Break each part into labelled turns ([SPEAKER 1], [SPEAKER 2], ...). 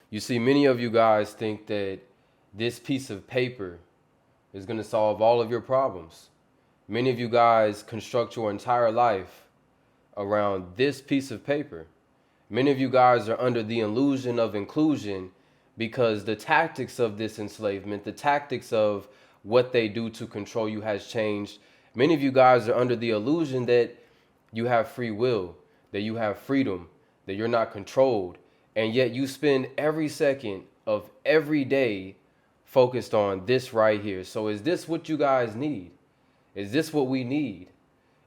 [SPEAKER 1] You see, many of you guys think that this piece of paper is going to solve all of your problems. Many of you guys construct your entire life around this piece of paper. Many of you guys are under the illusion of inclusion because the tactics of this enslavement, the tactics of what they do to control you has changed. Many of you guys are under the illusion that you have free will, that you have freedom, that you're not controlled. And yet you spend every second of every day focused on this right here. So is this what you guys need? Is this what we need?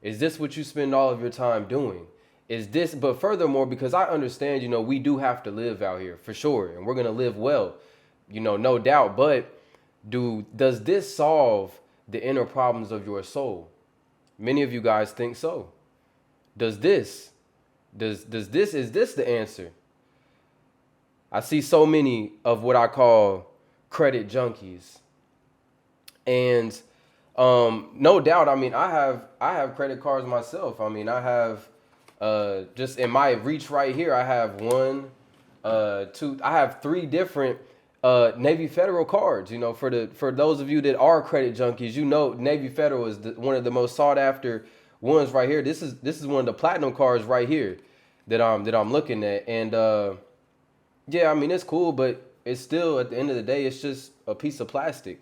[SPEAKER 1] Is this what you spend all of your time doing? Is this, but furthermore, because I understand, we do have to live out here for sure, and we're going to live well, no doubt. But does this solve the inner problems of your soul? Many of you guys think so. Is this the answer? I see so many of what I call credit junkies. And no doubt, I have credit cards myself. I have just in my reach right here, I have I have three different Navy Federal cards. For those of you that are credit junkies, Navy Federal is one of the most sought after ones right here. This is one of the platinum cards right here that I'm looking at. And yeah, it's cool, but it's still, at the end of the day, it's just a piece of plastic.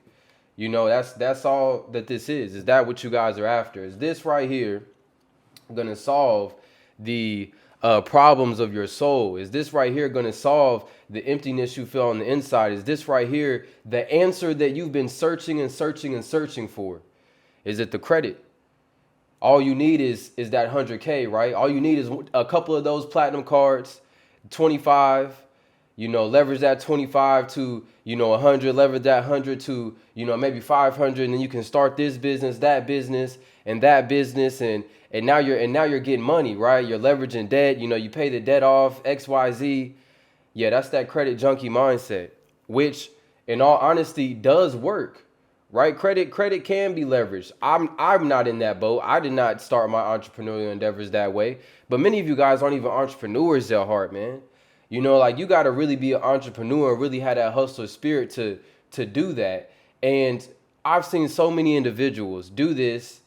[SPEAKER 1] That's all that this is. Is that what you guys are after? Is this right here gonna solve the problems of your soul? Is this right here going to solve the emptiness you feel on the inside? Is this right here the answer that you've been searching and searching and searching for? Is it the credit? All you need is that 100K, right? All you need is a couple of those platinum cards, 25, leverage that 25 to, 100, leverage that 100 to, maybe 500, and then you can start this business, that business, and that business, and now you're getting money, right? You're leveraging debt, you pay the debt off, XYZ. Yeah, that's that credit junkie mindset, which in all honesty does work, right? Credit can be leveraged. I'm not in that boat. I did not start my entrepreneurial endeavors that way, but many of you guys aren't even entrepreneurs at heart, man. You got to really be an entrepreneur and really have that hustler spirit to do that. And I've seen so many individuals do this.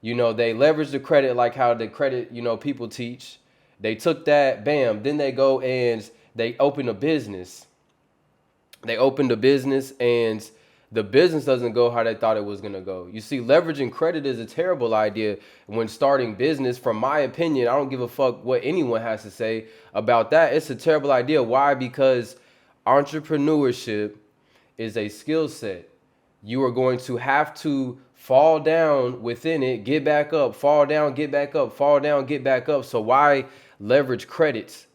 [SPEAKER 1] They leverage the credit like how the credit, people teach. They took that, bam, then they go and they open a business. They opened a business and the business doesn't go how they thought it was going to go. You see, leveraging credit is a terrible idea when starting business. From my opinion, I don't give a fuck what anyone has to say about that. It's a terrible idea. Why? Because entrepreneurship is a skill set. You are going to have to fall down within it, get back up, fall down, get back up, fall down, get back up. So why leverage credits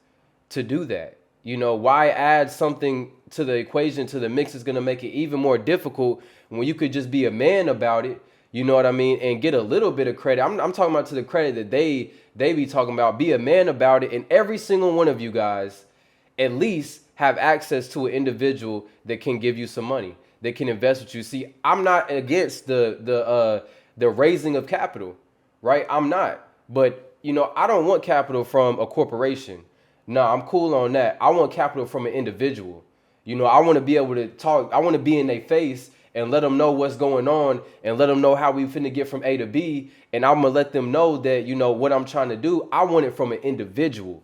[SPEAKER 1] to do that? Why add something to the equation, to the mix is going to make it even more difficult when you could just be a man about it, you know what I mean, and get a little bit of credit. I'm talking about to the credit that they be talking about. Be a man about it, and every single one of you guys at least have access to an individual that can give you some money, that can invest with you. See, I'm not against the raising of capital, right? I'm not, but I don't want capital from a corporation. No, I'm cool on that. I want capital from an individual. I want to be able to talk. I want to be in their face and let them know what's going on and let them know how we finna get from A to B. And I'm going to let them know that, what I'm trying to do, I want it from an individual.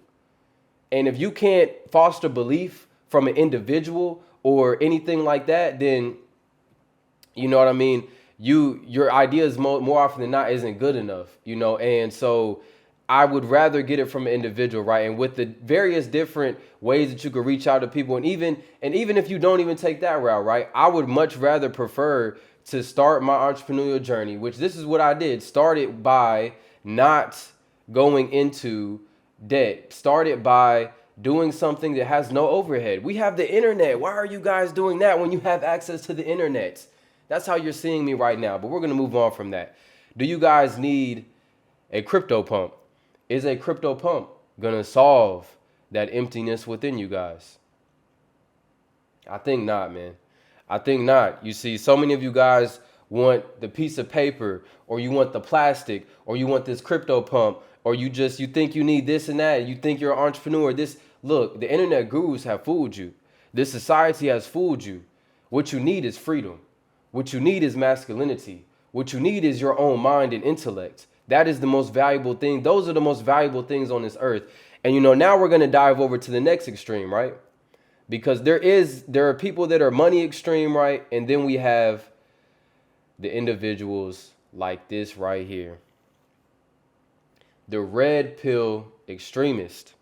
[SPEAKER 1] And if you can't foster belief from an individual or anything like that, then, you know what I mean? Your ideas more often than not isn't good enough, and so I would rather get it from an individual, right? And with the various different ways that you could reach out to people, and even if you don't even take that route, right? I would much rather prefer to start my entrepreneurial journey, which this is what I did. Started by not going into debt. Started by doing something that has no overhead. We have the internet. Why are you guys doing that when you have access to the internet? That's how you're seeing me right now, but we're going to move on from that. Do you guys need a crypto pump? Is a crypto pump going to solve that emptiness within you guys? I think not, man. I think not. You see, so many of you guys want the piece of paper, or you want the plastic, or you want this crypto pump, or you think you need this and that. You think you're an entrepreneur. Look, the internet gurus have fooled you. This society has fooled you. What you need is freedom. What you need is masculinity. What you need is your own mind and intellect. That is the most valuable thing. Those are the most valuable things on this earth. And now we're going to dive over to the next extreme, right? Because there are people that are money extreme, right? And then we have the individuals like this right here. The red pill extremist.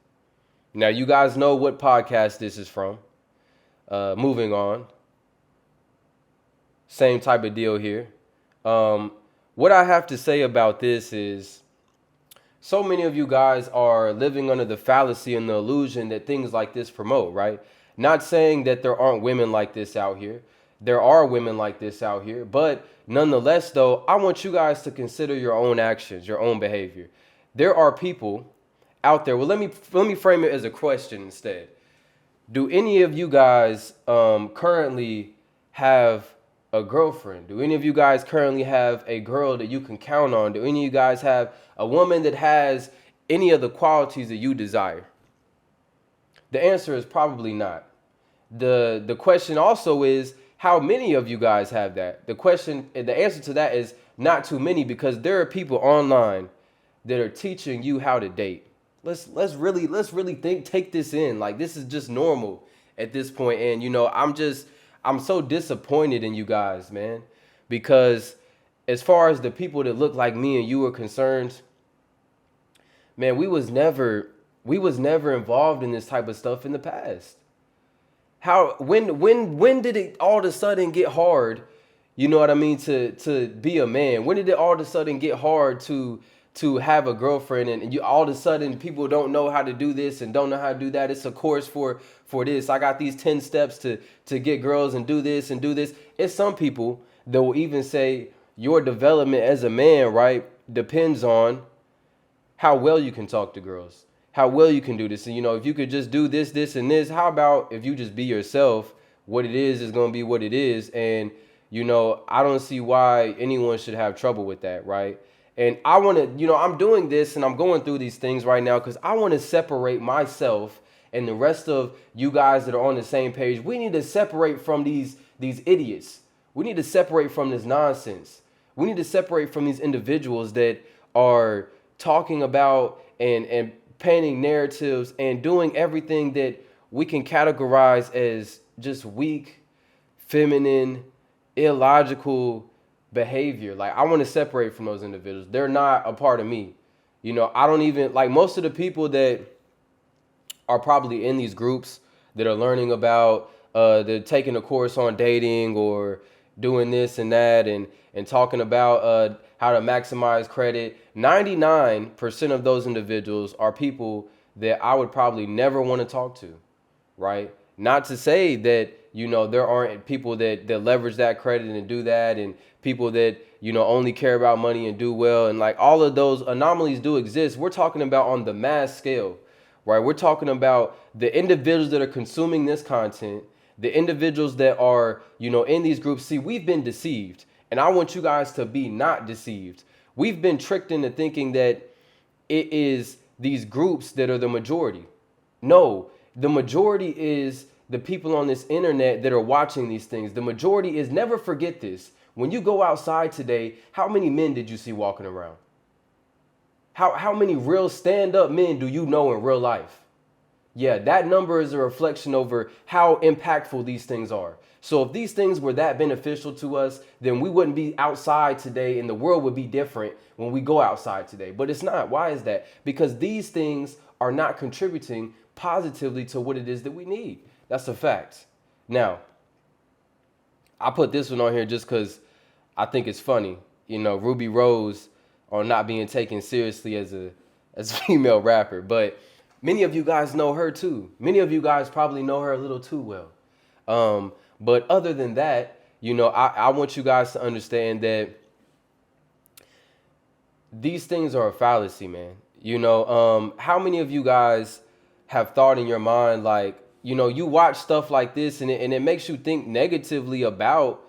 [SPEAKER 1] Now, you guys know what podcast this is from. Moving on. Same type of deal here. What I have to say about this is so many of you guys are living under the fallacy and the illusion that things like this promote, right? Not saying that there aren't women like this out here. There are women like this out here. But nonetheless, though, I want you guys to consider your own actions, your own behavior. There are people out there. Well, let me frame it as a question instead. Do any of you guys currently have a girlfriend? Do any of you guys currently have a girl that you can count on? Do any of you guys have a woman that has any of the qualities that you desire? The answer is probably not. The question also is, how many of you guys have that? The answer to that is not too many, because there are people online that are teaching you how to date. Let's really take this in. Like, this is just normal at this point. And I'm so disappointed in you guys, man, because as far as the people that look like me and you are concerned, man, we was never involved in this type of stuff in the past. When did it all of a sudden get hard? You know what I mean? To be a man. When did it all of a sudden get hard to have a girlfriend, and you all of a sudden people don't know how to do this and don't know how to do that? It's a course for this. I got these 10 steps to get girls and do this and do this. It's some people that will even say your development as a man, right, depends on how well you can talk to girls, how well you can do this. And if you could just do this, and this, how about if you just be yourself? What it is going to be what it is. And, I don't see why anyone should have trouble with that, right? And I want to, I'm doing this and I'm going through these things right now because I want to separate myself and the rest of you guys that are on the same page. We need to separate from these idiots. We need to separate from this nonsense. We need to separate from these individuals that are talking about and painting narratives and doing everything that we can categorize as just weak, feminine, illogical behavior. Like, I want to separate from those individuals. They're not a part of me. I don't even like most of the people that are probably in these groups that are learning about they're taking a course on dating or doing this and that and talking about how to maximize credit. 99% of those individuals are people that I would probably never want to talk to, right? Not to say that, there aren't people that leverage that credit and do that, and people that, only care about money and do well. And like, all of those anomalies do exist. We're talking about on the mass scale, right? We're talking about the individuals that are consuming this content, the individuals that are, in these groups. See, we've been deceived, and I want you guys to be not deceived. We've been tricked into thinking that it is these groups that are the majority. No, the majority is the people on this internet that are watching these things. The majority is, never forget this. When you go outside today, how many men did you see walking around? How many real stand-up men do you know in real life? Yeah, that number is a reflection over how impactful these things are. So if these things were that beneficial to us, then we wouldn't be outside today, and the world would be different when we go outside today. But it's not. Why is that? Because these things are not contributing positively to what it is that we need. That's a fact. Now, I put this one on here just because I think it's funny. Ruby Rose on not being taken seriously as a female rapper. But many of you guys know her too. Many of you guys probably know her a little too well. But other than that, I want you guys to understand that these things are a fallacy, man. How many of you guys have thought in your mind, like, you watch stuff like this and it makes you think negatively about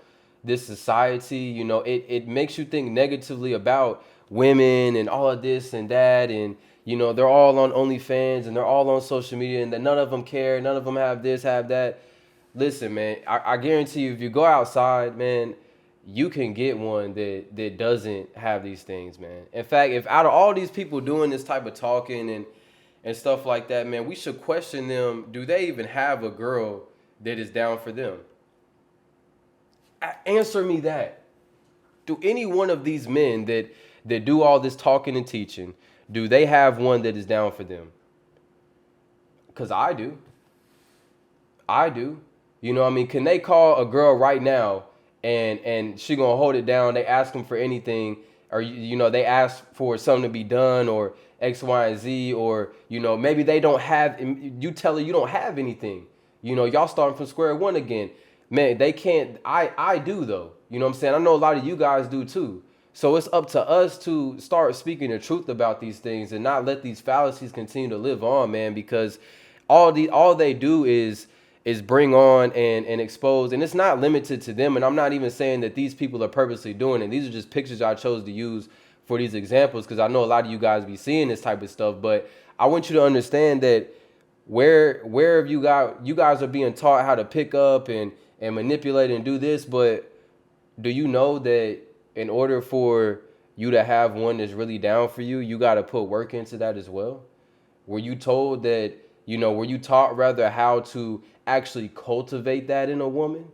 [SPEAKER 1] this society. It makes you think negatively about women and all of this and that. And, they're all on OnlyFans and they're all on social media, and that none of them care. None of them have this, have that. Listen, man, I guarantee you, if you go outside, man, you can get one that doesn't have these things, man. In fact, if out of all these people doing this type of talking and stuff like that, man, we should question them. Do they even have a girl that is down for them? Answer me that. Do any one of these men that do all this talking and teaching, do they have one that is down for them? Because I do. I do. You know what I mean? Can they call a girl right now and she gonna hold it down? They ask them for anything, or you know, they ask for something to be done, or X, Y, and Z, or you know, maybe they don't have. You tell her you don't have anything. You know, y'all starting from square one again. Man, they can't. I do though. You know what I'm saying? I know a lot of you guys do too. So it's up to us to start speaking the truth about these things and not let these fallacies continue to live on, man, because all they do is bring on and expose, and it's not limited to them. And I'm not even saying that these people are purposely doing it. These are just pictures I chose to use for these examples because I know a lot of you guys be seeing this type of stuff. But I want you to understand that where have you guys are being taught how to pick up and manipulate and do this, but do you know that in order for you to have one that's really down for you, you got to put work into that as well? Were you told that, you know, were you taught rather how to actually cultivate that in a woman?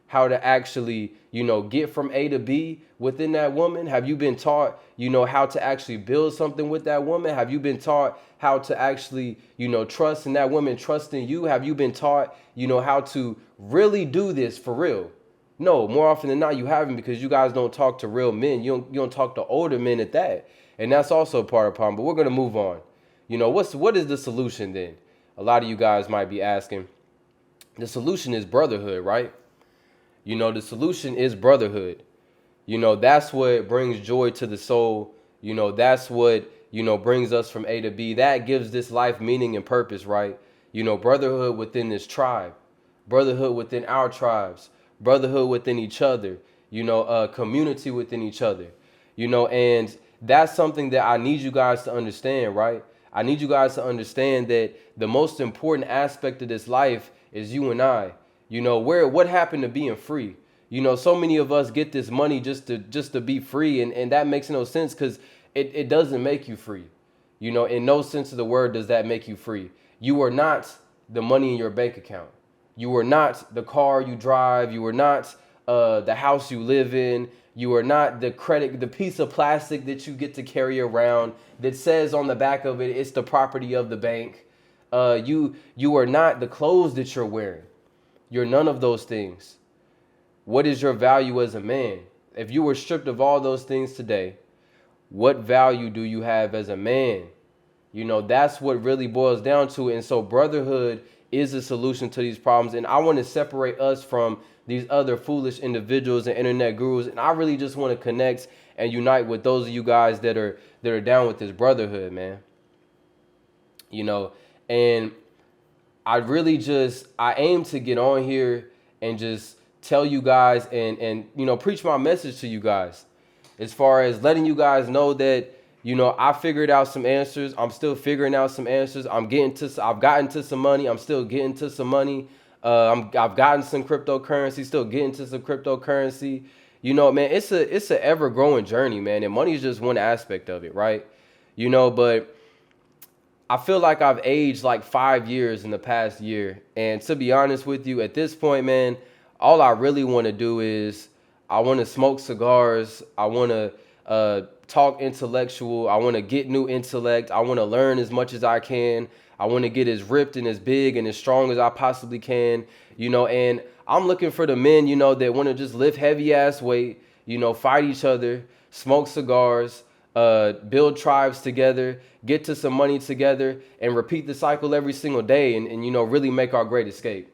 [SPEAKER 1] How to actually, you know, get from A to B within that woman? Have you been taught, you know, how to actually build something with that woman? Have you been taught how to actually, you know, trust in that woman, trust in you? Have you been taught, you know, how to really do this for real? No, more often than not, you haven't, because you guys don't talk to real men. You don't talk to older men at that. And that's also part of the problem. But we're gonna move on. You know, what is the solution then? A lot of you guys might be asking. The solution is brotherhood, right? You know, the solution is brotherhood. You know, that's what brings joy to the soul. You know, that's what, you know, brings us from A to B. That gives this life meaning and purpose, right? You know, brotherhood within this tribe, brotherhood within our tribes, brotherhood within each other, you know, community within each other, you know, and that's something that I need you guys to understand, right? I need you guys to understand that the most important aspect of this life is you and I. You know, what happened to being free? You know, so many of us get this money just to be free, and that makes no sense because it doesn't make you free. You know, in no sense of the word does that make you free. You are not the money in your bank account. You are not the car you drive. You are not the house you live in. You are not the piece of plastic that you get to carry around that says on the back of it, it's the property of the bank. You are not the clothes that you're wearing. You're none of those things. What is your value as a man? If you were stripped of all those things today, what value do you have as a man? You know, that's what really boils down to. And so brotherhood is a solution to these problems. And I want to separate us from these other foolish individuals and internet gurus. And I really just want to connect and unite with those of you guys that are down with this brotherhood, man. You know, and I aim to get on here and just tell you guys and you know, preach my message to you guys as far as letting you guys know that, you know, I figured out some answers. I'm still figuring out some answers. I've gotten to some money. I'm still getting to some money. I've gotten some cryptocurrency, still getting to some cryptocurrency. You know, man, it's a ever growing journey, man. And money is just one aspect of it, right? You know, but I feel like I've aged like 5 years in the past year. And to be honest with you, at this point, man, all I really want to do is I want to smoke cigars. I want to talk intellectual. I want to get new intellect. I want to learn as much as I can. I want to get as ripped and as big and as strong as I possibly can, you know, and I'm looking for the men, you know, that want to just lift heavy ass weight, you know, fight each other, smoke cigars, build tribes together, get to some money together, and repeat the cycle every single day and you know, really make our great escape.